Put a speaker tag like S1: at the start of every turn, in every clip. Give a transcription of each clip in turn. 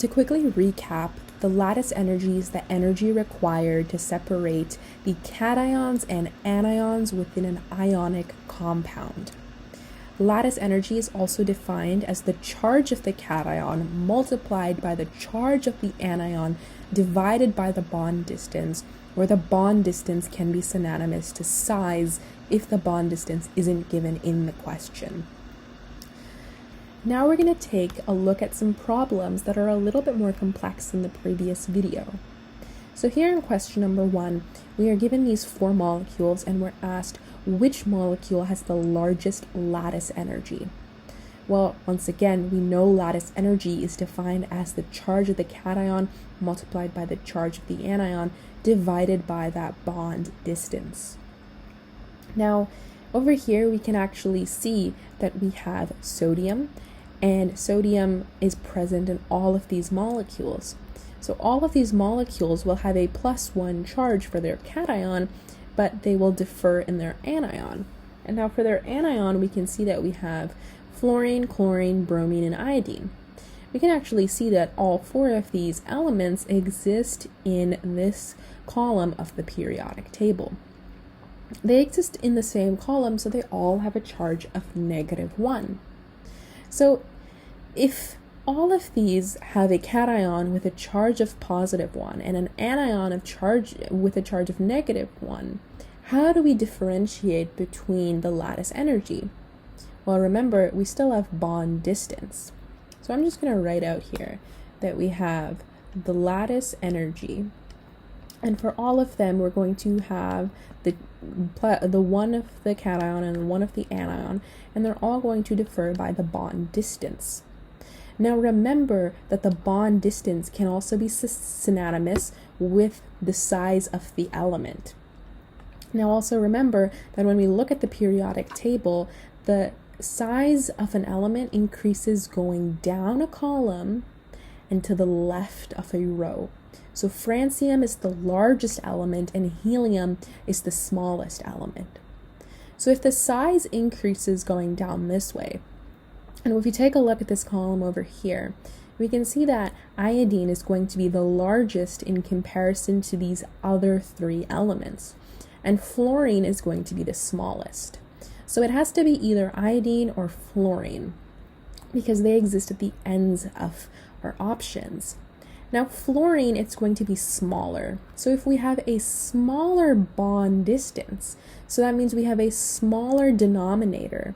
S1: To quickly recap, the lattice energy is the energy required to separate the cations and anions within an ionic compound. Lattice energy is also defined as the charge of the cation multiplied by the charge of the anion divided by the bond distance, where the bond distance can be synonymous to size if the bond distance isn't given in the question. Now we're going to take a look at some problems that are a little bit more complex than the previous video. So here in question number 1, we are given these 4 molecules and we're asked which molecule has the largest lattice energy. Well, once again, we know lattice energy is defined as the charge of the cation multiplied by the charge of the anion divided by that bond distance. Now, over here we can actually see that we have sodium, and sodium is present in all of these molecules. So all of these molecules will have a +1 charge for their cation, but they will differ in their anion. And now for their anion, we can see that we have fluorine, chlorine, bromine, and iodine. We can actually see that all 4 of these elements exist in this column of the periodic table. They exist in the same column, so they all have a charge of -1. So if all of these have a cation with a charge of +1 and an anion of charge with a charge of -1, how do we differentiate between the lattice energy? Well, remember, we still have bond distance. So I'm just going to write out here that we have the lattice energy, and for all of them, we're going to have the one of the cation and the one of the anion, and they're all going to differ by the bond distance. Now remember that the bond distance can also be synonymous with the size of the element. Now also remember that when we look at the periodic table, the size of an element increases going down a column and to the left of a row. So francium is the largest element and helium is the smallest element. So if the size increases going down this way, and if you take a look at this column over here, we can see that iodine is going to be the largest in comparison to these other 3 elements, and fluorine is going to be the smallest. So it has to be either iodine or fluorine because they exist at the ends of our options. Now fluorine, it's going to be smaller. So if we have a smaller bond distance, so that means we have a smaller denominator.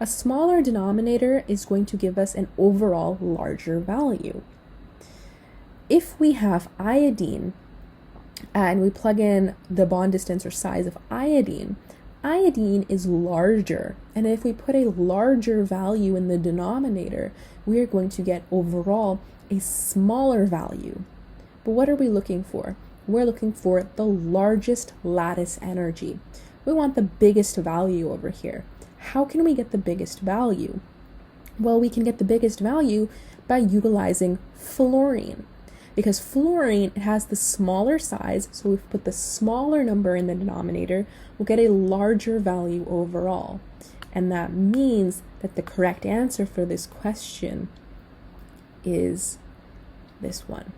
S1: A smaller denominator is going to give us an overall larger value. If we have iodine and we plug in the bond distance or size of iodine, iodine is larger. And if we put a larger value in the denominator, we are going to get overall a smaller value. But what are we looking for? We're looking for the largest lattice energy. We want the biggest value over here. How can we get the biggest value? Well, we can get the biggest value by utilizing fluorine, because fluorine has the smaller size, so if we put the smaller number in the denominator, we'll get a larger value overall. And that means that the correct answer for this question is this one.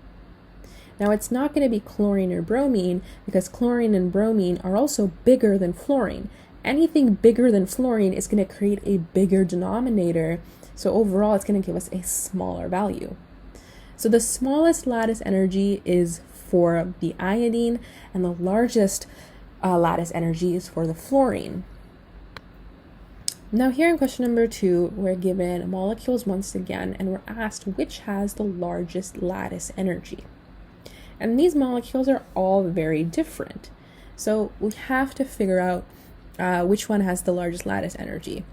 S1: Now it's not going to be chlorine or bromine because chlorine and bromine are also bigger than fluorine. Anything bigger than fluorine is going to create a bigger denominator, so overall it's going to give us a smaller value. So the smallest lattice energy is for the iodine, and the largest lattice energy is for the fluorine. Now here in question number 2, we're given molecules once again, and we're asked which has the largest lattice energy. And these molecules are all very different. So we have to figure out which one has the largest lattice energy.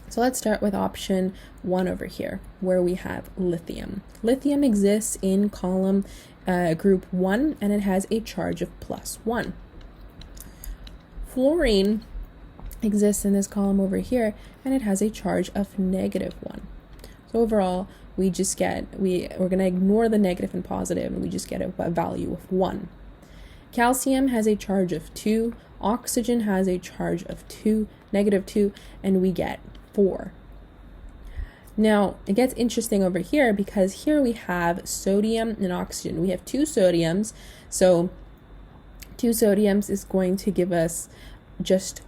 S1: So let's start with option 1 over here, where we have lithium. Lithium exists in column group 1, and it has a charge of +1. Fluorine exists in this column over here, and it has a charge of -1. So overall, we're going to ignore the negative and positive, and we just get a value of 1. Calcium has a charge of 2, oxygen has a charge of -2, and we get 4. Now, it gets interesting over here because here we have sodium and oxygen. We have two sodiums, so two sodiums is going to give us just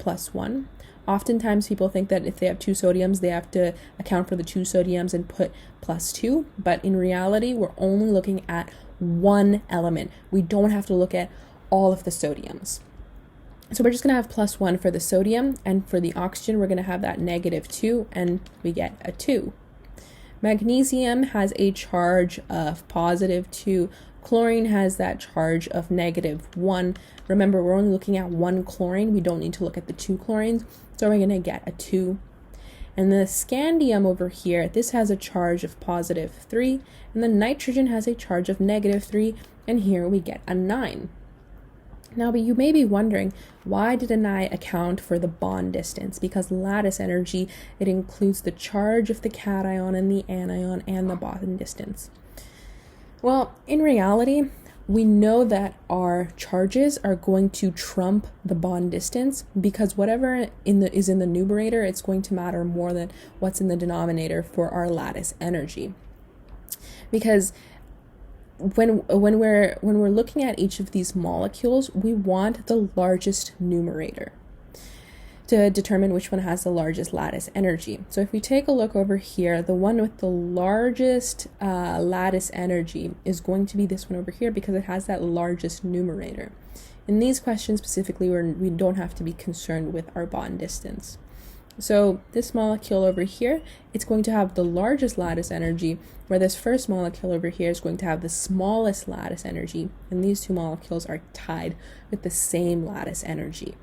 S1: +1. Oftentimes people think that if they have two sodiums, they have to account for the two sodiums and put +2, but in reality, we're only looking at one element. We don't have to look at all of the sodiums. So we're just going to have +1 for the sodium, and for the oxygen, we're going to have that -2, and we get a 2. Magnesium has a charge of +2. Chlorine has that charge of -1. Remember, we're only looking at one chlorine. We don't need to look at the two chlorines, so we're going to get a 2. And the scandium over here, this has a charge of +3, and the nitrogen has a charge of -3, and here we get a 9. Now, but you may be wondering, why didn't I account for the bond distance? Because lattice energy, it includes the charge of the cation and the anion and the bond distance. Well, in reality, we know that our charges are going to trump the bond distance because whatever is in the numerator, it's going to matter more than what's in the denominator for our lattice energy. Because when we're looking at each of these molecules, we want the largest numerator to determine which one has the largest lattice energy. So if we take a look over here, the one with the largest lattice energy is going to be this one over here because it has that largest numerator. In these questions specifically, we don't have to be concerned with our bond distance. So this molecule over here, it's going to have the largest lattice energy, where this first molecule over here is going to have the smallest lattice energy, and these two molecules are tied with the same lattice energy.